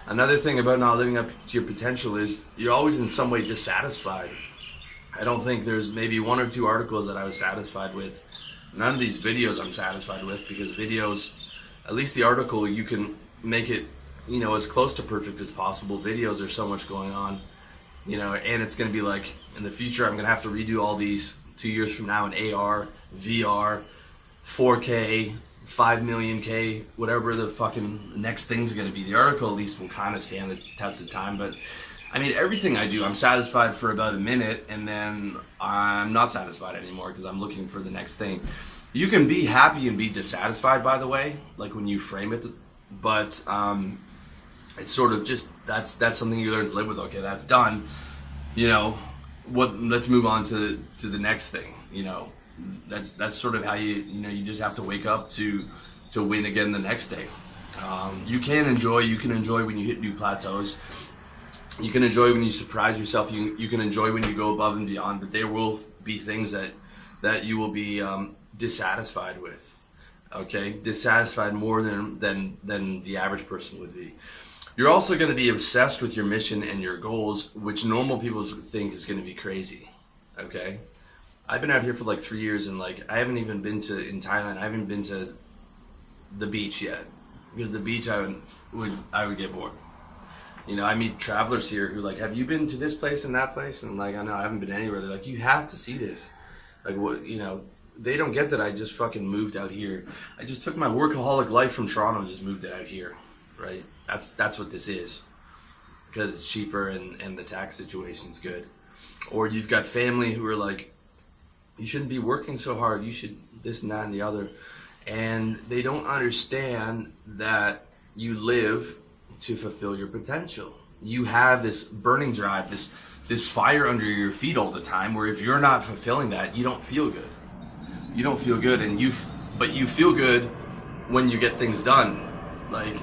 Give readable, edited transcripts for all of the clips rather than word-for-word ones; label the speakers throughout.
Speaker 1: Another thing about not living up to your potential is you're always in some way dissatisfied. I don't think there's maybe 1 or 2 articles that I was satisfied with. None of these videos I'm satisfied with, because videos, at least the article, you can make it, you know, as close to perfect as possible. Videos, there's so much going on, you know, and it's going to be like, in the future, I'm going to have to redo all these 2 years from now in AR, VR, 4K, 5 million K, whatever the fucking next thing's going to be. The article at least will kind of stand the test of time, but I mean, everything I do, I'm satisfied for about a minute, and then I'm not satisfied anymore because I'm looking for the next thing. You can be happy and be dissatisfied, by the way, like when you frame it, but it's sort of just, that's something you learn to live with. Okay, that's done. You know, let's move on to the next thing. You know, that's sort of how you just have to wake up to win again the next day. You can enjoy when you hit new plateaus. You can enjoy when you surprise yourself. You can enjoy when you go above and beyond, but there will be things that you will be dissatisfied with. Okay, dissatisfied more than the average person would be. You're also going to be obsessed with your mission and your goals, which normal people think is going to be crazy. Okay, I've been out here for like 3 years, and like I haven't even been in Thailand. I haven't been to the beach yet, because the beach I would get bored. You know, I meet travelers here who like, have you been to this place and that place? And like, I know I haven't been anywhere. They're like, you have to see this. Like, what, you know, they don't get that I just fucking moved out here. I just took my workaholic life from Toronto and just moved it out here, right? That's what this is, because it's cheaper and the tax situation's good. Or you've got family who are like, you shouldn't be working so hard. You should this and that and the other. And they don't understand that you live to fulfill your potential. You have this burning drive, this fire under your feet all the time, where if you're not fulfilling that, you don't feel good. You don't feel good, but you feel good when you get things done. Like,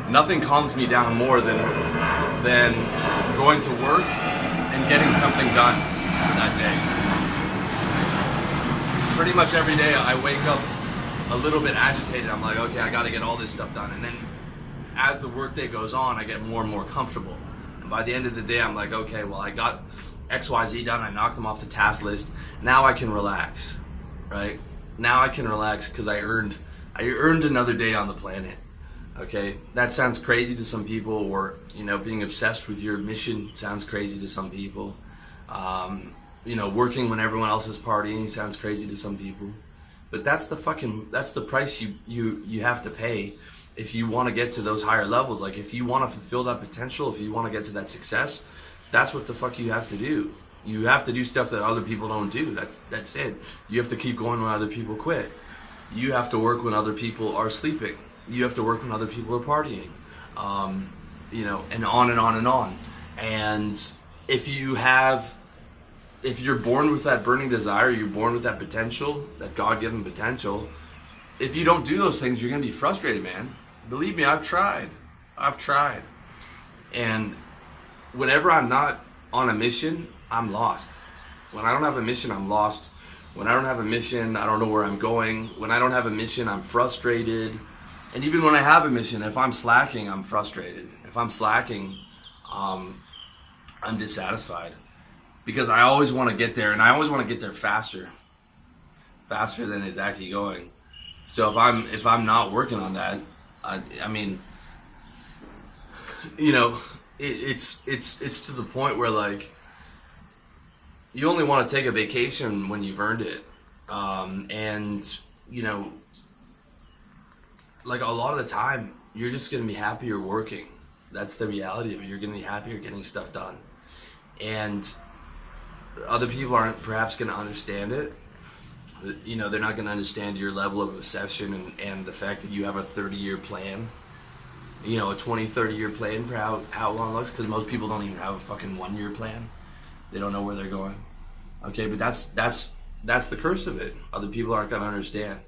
Speaker 1: nothing calms me down more than going to work and getting something done for that day. Pretty much every day I wake up a little bit agitated. I'm like, okay, I gotta get all this stuff done. And then as the workday goes on, I get more and more comfortable. And by the end of the day, I'm like, okay, well, I got XYZ done. I knocked them off the task list. Now I can relax, right? Now I can relax because I earned another day on the planet. Okay, that sounds crazy to some people, or you know, being obsessed with your mission sounds crazy to some people. You know, working when everyone else is partying sounds crazy to some people. But that's the price you have to pay if you want to get to those higher levels. Like, if you want to fulfill that potential, if you want to get to that success, that's what the fuck you have to do. You have to do stuff that other people don't do. That's it. You have to keep going when other people quit. You have to work when other people are sleeping. You have to work when other people are partying. You know, and on and on and on. And if you're born with that burning desire, you're born with that potential, that God-given potential, if you don't do those things, you're going to be frustrated, man. Believe me, I've tried. And whenever I'm not on a mission, I'm lost. When I don't have a mission, I'm lost. When I don't have a mission, I don't know where I'm going. When I don't have a mission, I'm frustrated. And even when I have a mission, if I'm slacking, I'm frustrated. If I'm slacking, I'm dissatisfied. Because I always want to get there, and I always want to get there faster than it's actually going. So if I'm not working on that, I mean, you know, it's to the point where like you only want to take a vacation when you've earned it, and you know, like a lot of the time you're just gonna be happier working. That's the reality of it. You're gonna be happier getting stuff done, and other people aren't perhaps gonna understand it. You know, they're not going to understand your level of obsession and the fact that you have a 30-year plan, you know, a 30-year plan for how long it looks, because most people don't even have a fucking 1-year plan. They don't know where they're going. Okay, but that's the curse of it. Other people aren't going to understand.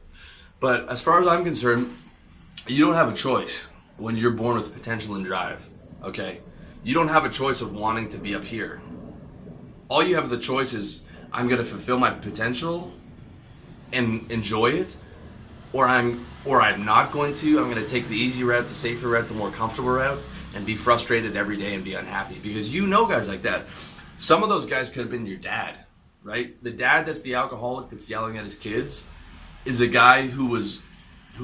Speaker 1: But as far as I'm concerned, you don't have a choice when you're born with potential and drive. Okay, you don't have a choice of wanting to be up here. All you have the choice is, I'm going to fulfill my potential and enjoy it, or I'm or I'm not going to. I'm going to take the easy route, the safer route, the more comfortable route, and be frustrated every day and be unhappy. Because you know guys like that. Some of those guys could have been your dad, right? The dad that's the alcoholic that's yelling at his kids is the guy who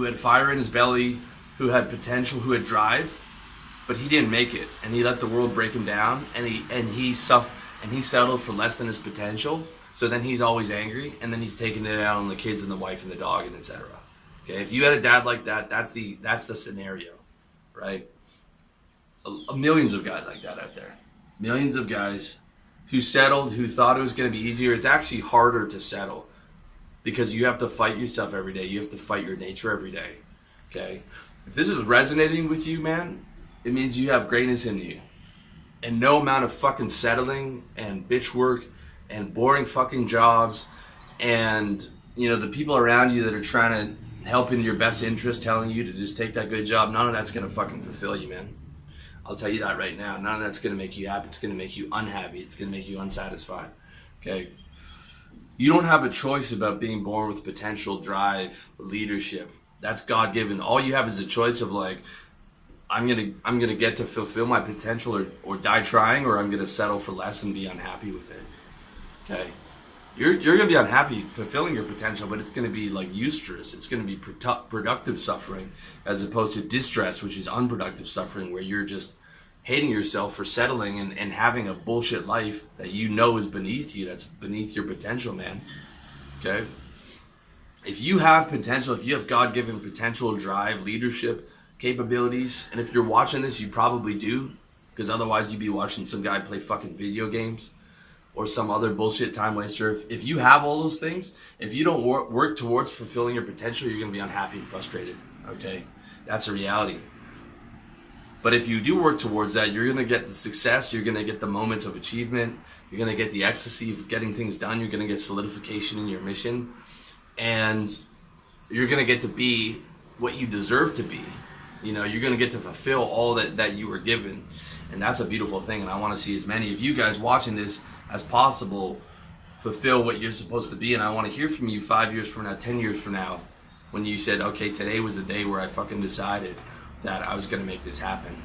Speaker 1: had fire in his belly, who had potential, who had drive, but he didn't make it, and he let the world break him down, and he settled for less than his potential. So then he's always angry, and then he's taking it out on the kids and the wife and the dog and etc. Okay, if you had a dad like that, that's the scenario, right? Millions of guys like that out there, millions of guys who settled, who thought it was going to be easier. It's actually harder to settle because you have to fight yourself every day. You have to fight your nature every day. Okay, if this is resonating with you, man, it means you have greatness in you, and no amount of fucking settling and bitch work and boring fucking jobs and the people around you that are trying to help in your best interest, telling you to just take that good job, none of that's going to fucking fulfill you, man. I'll tell you that right now. None of that's going to make you happy. It's going to make you unhappy. It's going to make you unsatisfied. Okay? You don't have a choice about being born with potential, drive, leadership. That's God-given. All you have is a choice of like, I'm gonna get to fulfill my potential or die trying, or I'm gonna settle for less and be unhappy with it. Okay? You're gonna be unhappy fulfilling your potential, but it's gonna be like eustress. It's gonna be productive suffering, as opposed to distress, which is unproductive suffering, where you're just hating yourself for settling and having a bullshit life that you know is beneath you, that's beneath your potential, man. Okay? If you have potential, if you have God-given potential, drive, leadership, capabilities, and if you're watching this, you probably do, because otherwise you'd be watching some guy play fucking video games or some other bullshit time waster. If you have all those things, if you don't work towards fulfilling your potential, you're going to be unhappy and frustrated. Okay? That's a reality. But if you do work towards that, you're going to get the success, you're going to get the moments of achievement, you're going to get the ecstasy of getting things done, you're going to get solidification in your mission, and you're going to get to be what you deserve to be. You're going to get to fulfill all that you were given. And that's a beautiful thing. And I want to see as many of you guys watching this as possible fulfill what you're supposed to be. And I want to hear from you 5 years from now, 10 years from now, when you said, okay, today was the day where I fucking decided that I was going to make this happen.